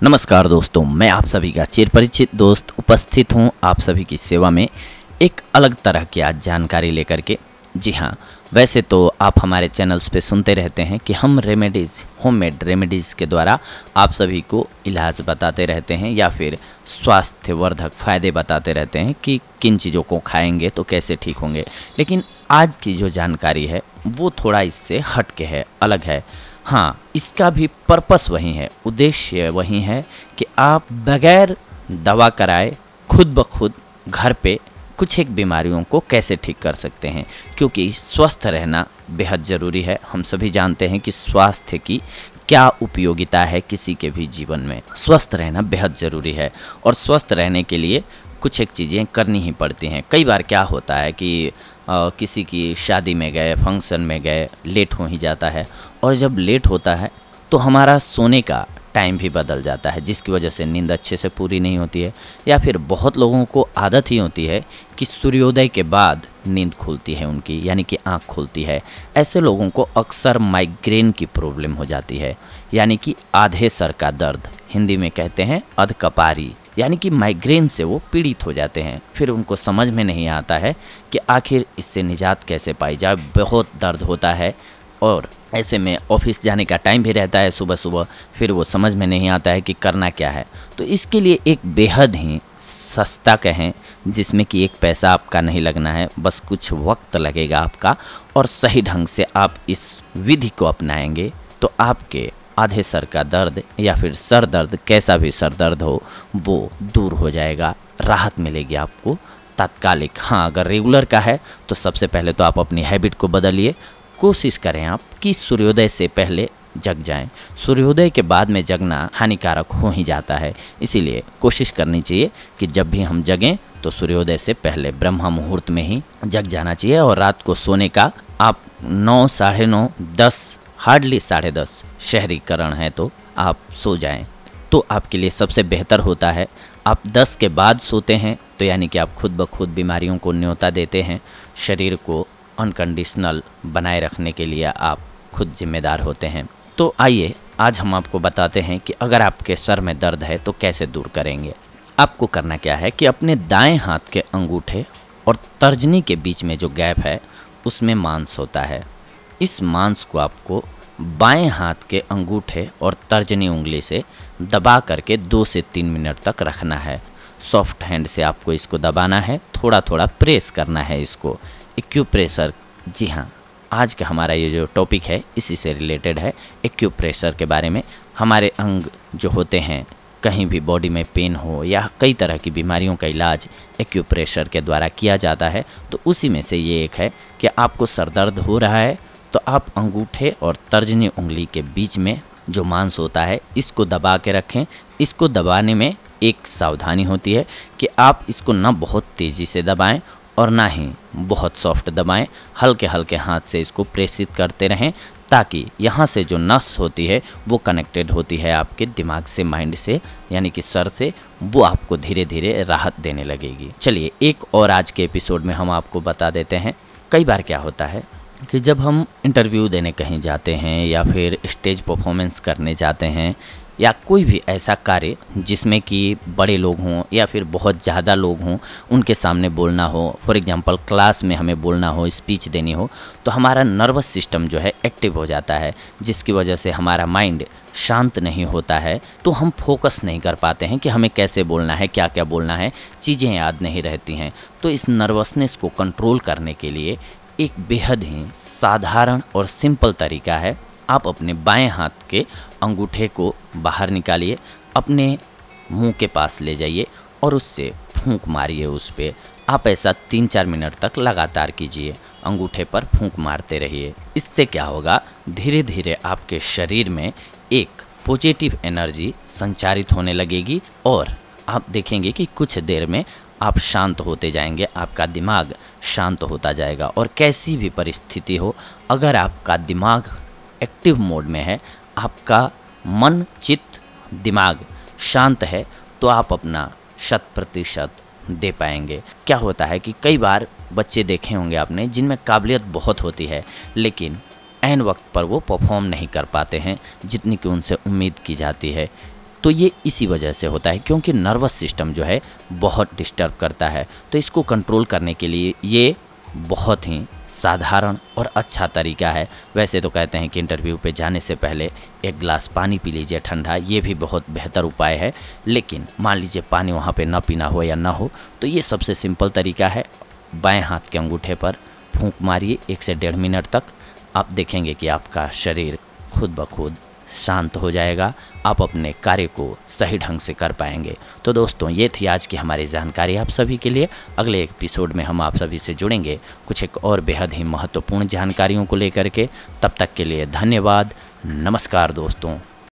नमस्कार दोस्तों, मैं आप सभी का चिरपरिचित दोस्त उपस्थित हूं आप सभी की सेवा में एक अलग तरह की आज जानकारी लेकर के। जी हाँ, वैसे तो आप हमारे चैनल्स पे सुनते रहते हैं कि हम रेमेडीज़, होममेड रेमेडीज़ के द्वारा आप सभी को इलाज बताते रहते हैं या फिर स्वास्थ्यवर्धक फ़ायदे बताते रहते हैं कि किन चीज़ों को खाएंगे तो कैसे ठीक होंगे। लेकिन आज की जो जानकारी है वो थोड़ा इससे हट के है, अलग है। हाँ, इसका भी पर्पस वही है, उद्देश्य वही है कि आप बगैर दवा कराए खुद ब खुद घर पे कुछ एक बीमारियों को कैसे ठीक कर सकते हैं, क्योंकि स्वस्थ रहना बेहद ज़रूरी है। हम सभी जानते हैं कि स्वास्थ्य की क्या उपयोगिता है किसी के भी जीवन में। स्वस्थ रहना बेहद ज़रूरी है और स्वस्थ रहने के लिए कुछ एक चीज़ें करनी ही पड़ती हैं। कई बार क्या होता है कि किसी की शादी में गए, फंक्शन में गए, लेट हो ही जाता है और जब लेट होता है तो हमारा सोने का टाइम भी बदल जाता है, जिसकी वजह से नींद अच्छे से पूरी नहीं होती है। या फिर बहुत लोगों को आदत ही होती है कि सूर्योदय के बाद नींद खुलती है उनकी, यानी कि आँख खुलती है। ऐसे लोगों को अक्सर माइग्रेन की प्रॉब्लम हो जाती है, यानी कि आधे सर का दर्द, हिंदी में कहते हैं अधकपारी, यानी कि माइग्रेन से वो पीड़ित हो जाते हैं। फिर उनको समझ में नहीं आता है कि आखिर इससे निजात कैसे पाई जाए। बहुत दर्द होता है और ऐसे में ऑफिस जाने का टाइम भी रहता है सुबह सुबह, फिर वो समझ में नहीं आता है कि करना क्या है। तो इसके लिए एक बेहद ही सस्ता कहें, जिसमें कि एक पैसा आपका नहीं लगना है, बस कुछ वक्त लगेगा आपका, और सही ढंग से आप इस विधि को अपनाएंगे तो आपके आधे सर का दर्द या फिर सर दर्द, कैसा भी सर दर्द हो, वो दूर हो जाएगा, राहत मिलेगी आपको तात्कालिक। हाँ, अगर रेगुलर का है तो सबसे पहले तो आप अपनी हैबिट को बदलिए। कोशिश करें आप कि सूर्योदय से पहले जग जाएं। सूर्योदय के बाद में जगना हानिकारक हो ही जाता है, इसीलिए कोशिश करनी चाहिए कि जब भी हम जगें तो सूर्योदय से पहले ब्रह्म मुहूर्त में ही जग जाना चाहिए। और रात को सोने का आप 9, साढ़े 9, 10, हार्डली 10:30 शहरीकरण है तो आप सो जाएं, तो आपके लिए सबसे बेहतर होता है। आप 10 के बाद सोते हैं तो यानी कि आप खुद ब खुद बीमारियों को न्योता देते हैं। शरीर को अनकंडीशनल बनाए रखने के लिए आप खुद जिम्मेदार होते हैं। तो आइए आज हम आपको बताते हैं कि अगर आपके सर में दर्द है तो कैसे दूर करेंगे। आपको करना क्या है कि अपने दाएं हाथ के अंगूठे और तर्जनी के बीच में जो गैप है उसमें मांस होता है। इस मांस को आपको बाएं हाथ के अंगूठे और तर्जनी उंगली से दबा करके 2 से 3 मिनट तक रखना है। सॉफ्ट हैंड से आपको इसको दबाना है, थोड़ा थोड़ा प्रेस करना है इसको, एक्यूप्रेशर। जी हाँ, आज का हमारा ये जो टॉपिक है इसी से रिलेटेड है, एक्यूप्रेशर के बारे में। हमारे अंग जो होते हैं, कहीं भी बॉडी में पेन हो या कई तरह की बीमारियों का इलाज एक्यूप्रेशर के द्वारा किया जाता है, तो उसी में से ये एक है कि आपको सर दर्द हो रहा है तो आप अंगूठे और तर्जनी उंगली के बीच में जो मांस होता है इसको दबा के रखें। इसको दबाने में एक सावधानी होती है कि आप इसको ना बहुत तेज़ी से दबाएं और ना ही बहुत सॉफ्ट दबाएं। हल्के हल्के हाथ से इसको प्रेसित करते रहें, ताकि यहाँ से जो नस होती है वो कनेक्टेड होती है आपके दिमाग से, माइंड से, यानी कि सर से, वो आपको धीरे धीरे राहत देने लगेगी। चलिए एक और आज के एपिसोड में हम आपको बता देते हैं। कई बार क्या होता है कि जब हम इंटरव्यू देने कहीं जाते हैं या फिर स्टेज परफॉर्मेंस करने जाते हैं या कोई भी ऐसा कार्य जिसमें कि बड़े लोग हों या फिर बहुत ज़्यादा लोग हों, उनके सामने बोलना हो, फॉर एग्जांपल क्लास में हमें बोलना हो, स्पीच देनी हो, तो हमारा नर्वस सिस्टम जो है एक्टिव हो जाता है, जिसकी वजह से हमारा माइंड शांत नहीं होता है। तो हम फोकस नहीं कर पाते हैं कि हमें कैसे बोलना है, क्या क्या बोलना है, चीज़ें याद नहीं रहती हैं। तो इस नर्वसनेस को कंट्रोल करने के लिए एक बेहद ही साधारण और सिंपल तरीका है। आप अपने बाएं हाथ के अंगूठे को बाहर निकालिए, अपने मुंह के पास ले जाइए और उससे फूंक मारिए उस पे। आप ऐसा 3-4 मिनट तक लगातार कीजिए, अंगूठे पर फूंक मारते रहिए। इससे क्या होगा, धीरे धीरे आपके शरीर में एक पॉजिटिव एनर्जी संचारित होने लगेगी और आप देखेंगे कि कुछ देर में आप शांत होते जाएंगे, आपका दिमाग शांत होता जाएगा। और कैसी भी परिस्थिति हो, अगर आपका दिमाग एक्टिव मोड में है, आपका मन, चित्त, दिमाग शांत है, तो आप अपना 100% दे पाएंगे। क्या होता है कि कई बार बच्चे देखे होंगे आपने जिनमें काबिलियत बहुत होती है, लेकिन ऐन वक्त पर वो परफॉर्म नहीं कर पाते हैं जितनी कि उनसे उम्मीद की जाती है। तो ये इसी वजह से होता है, क्योंकि नर्वस सिस्टम जो है बहुत डिस्टर्ब करता है। तो इसको कंट्रोल करने के लिए ये बहुत ही साधारण और अच्छा तरीका है। वैसे तो कहते हैं कि इंटरव्यू पे जाने से पहले एक गिलास पानी पी लीजिए ठंडा, ये भी बहुत बेहतर उपाय है। लेकिन मान लीजिए पानी वहाँ पे ना पीना हो या ना हो, तो ये सबसे सिंपल तरीका है। बाएं हाथ के अंगूठे पर फूंक मारिए 1 से 1.5 मिनट तक। आप देखेंगे कि आपका शरीर खुद ब खुद शांत हो जाएगा, आप अपने कार्य को सही ढंग से कर पाएंगे। तो दोस्तों, ये थी आज की हमारी जानकारी आप सभी के लिए। अगले एपिसोड में हम आप सभी से जुड़ेंगे कुछ एक और बेहद ही महत्वपूर्ण जानकारियों को लेकर के। तब तक के लिए धन्यवाद। नमस्कार दोस्तों।